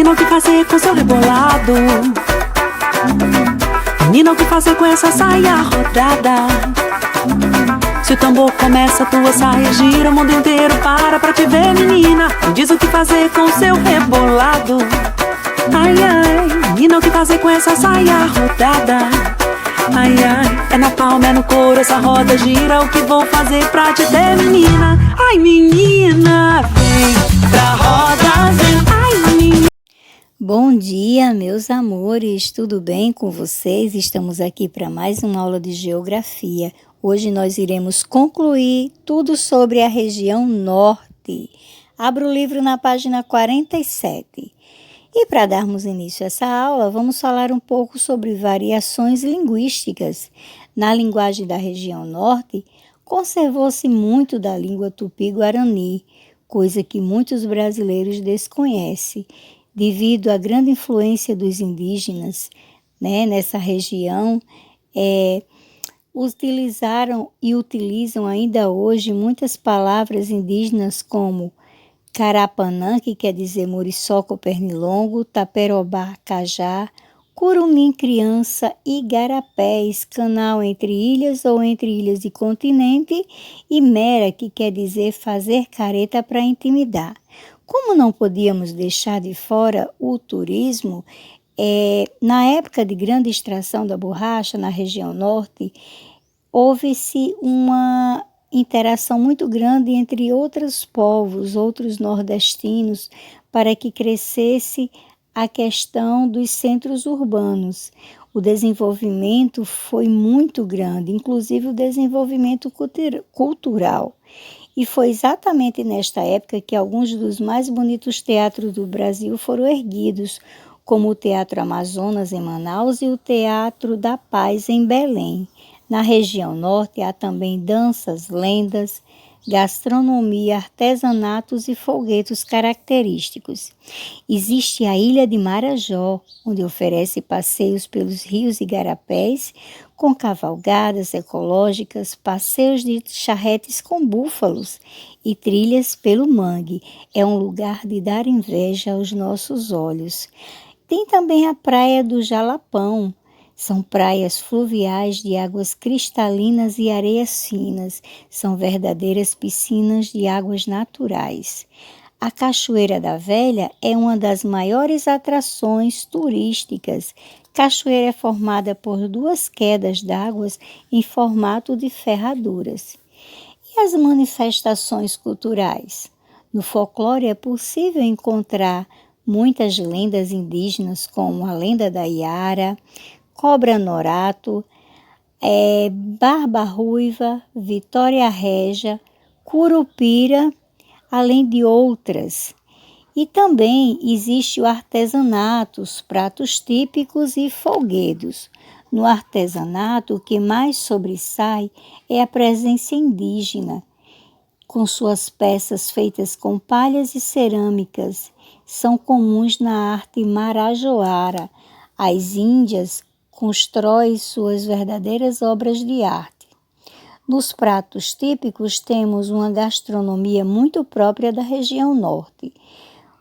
Menina, o que fazer com seu rebolado? Menina, o que fazer com essa saia rodada? Se o tambor começa, tua saia gira, o mundo inteiro para pra te ver, menina. Me diz o que fazer com seu rebolado. Ai, ai, menina, o que fazer com essa saia rodada? Ai, ai, é na palma, é no couro, essa roda gira. O que vou fazer pra te ter, menina? Ai, menina, vem pra roda, vem. Ai, menina. Bom dia, meus amores, tudo bem com vocês? Estamos aqui para mais uma aula de geografia. Hoje nós iremos concluir tudo sobre a região norte. Abra o livro na página 47. E para darmos início a essa aula, vamos falar um pouco sobre variações linguísticas. Na linguagem da região norte, conservou-se muito da língua tupi-guarani, coisa que muitos brasileiros desconhecem, devido à grande influência dos indígenas, nessa região. Utilizaram e utilizam ainda hoje muitas palavras indígenas como Carapanã, que quer dizer muriçoca ou pernilongo, taperobá, cajá, curumim, criança, igarapés, canal entre ilhas ou entre ilhas e continente, e mera, que quer dizer fazer careta para intimidar. Como não podíamos deixar de fora o turismo, na época de grande extração da borracha na região norte, houve-se uma interação muito grande entre outros povos, outros nordestinos, para que crescesse a questão dos centros urbanos. O desenvolvimento foi muito grande, inclusive o desenvolvimento cultural. E foi exatamente nesta época que alguns dos mais bonitos teatros do Brasil foram erguidos, como o Teatro Amazonas em Manaus e o Teatro da Paz em Belém. Na região norte há também danças, lendas, gastronomia, artesanatos e folguetos característicos. Existe a Ilha de Marajó, onde oferece passeios pelos rios e igarapés, com cavalgadas ecológicas, passeios de charretes com búfalos e trilhas pelo mangue. É um lugar de dar inveja aos nossos olhos. Tem também a Praia do Jalapão. São praias fluviais de águas cristalinas e areias finas. São verdadeiras piscinas de águas naturais. A Cachoeira da Velha é uma das maiores atrações turísticas. Cachoeira é formada por duas quedas d'água em formato de ferraduras. E as manifestações culturais? No folclore é possível encontrar muitas lendas indígenas, como a lenda da Iara, Cobra Norato, Barba Ruiva, Vitória Régia, Curupira, além de outras. E também existe o artesanato, os pratos típicos e folguedos. No artesanato, o que mais sobressai é a presença indígena, com suas peças feitas com palhas e cerâmicas. São comuns na arte marajoara. As índias constroem suas verdadeiras obras de arte. Nos pratos típicos temos uma gastronomia muito própria da região norte.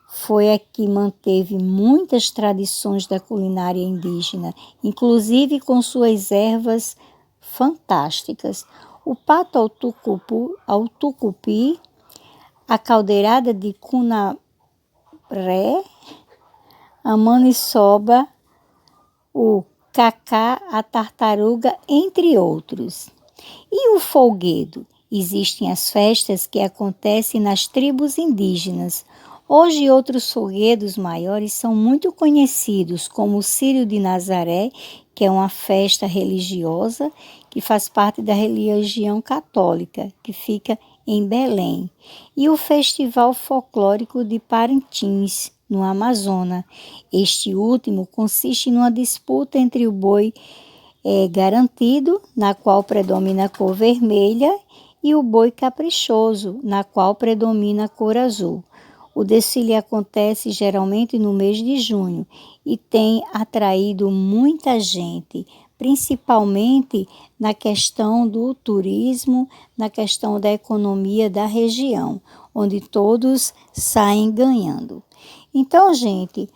Foi a que manteve muitas tradições da culinária indígena, inclusive com suas ervas fantásticas. O pato ao tucupi, a caldeirada de cunaré, a maniçoba, o cacá, a tartaruga, entre outros. E o folguedo? Existem as festas que acontecem nas tribos indígenas. Hoje, outros folguedos maiores são muito conhecidos, como o Círio de Nazaré, que é uma festa religiosa que faz parte da religião católica, que fica em Belém, e o Festival Folclórico de Parintins, no Amazonas. Este último consiste numa disputa entre o boi garantido, na qual predomina a cor vermelha, e o boi caprichoso, na qual predomina a cor azul. O desfile acontece geralmente no mês de junho e tem atraído muita gente, principalmente na questão do turismo, na questão da economia da região, onde todos saem ganhando. Então, gente,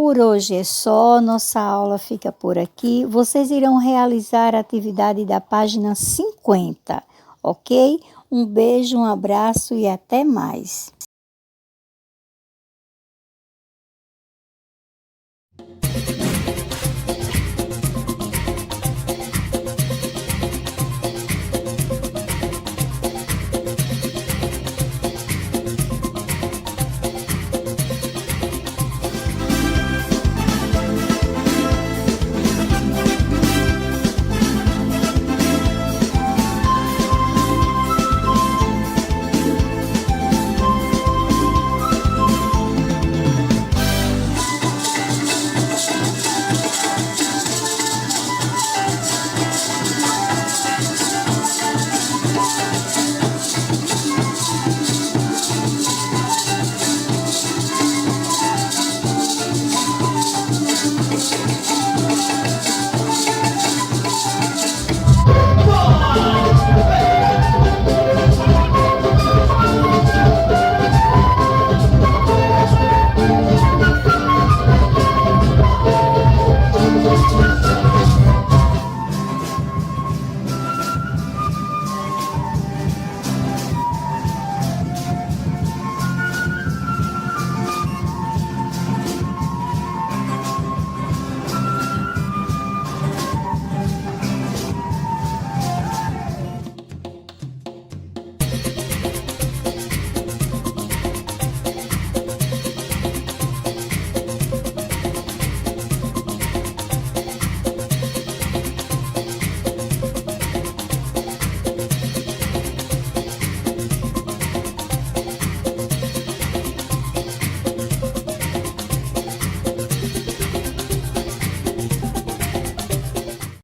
Por hoje é só, nossa aula fica por aqui. Vocês irão realizar a atividade da página 50, ok? Um beijo, um abraço e até mais.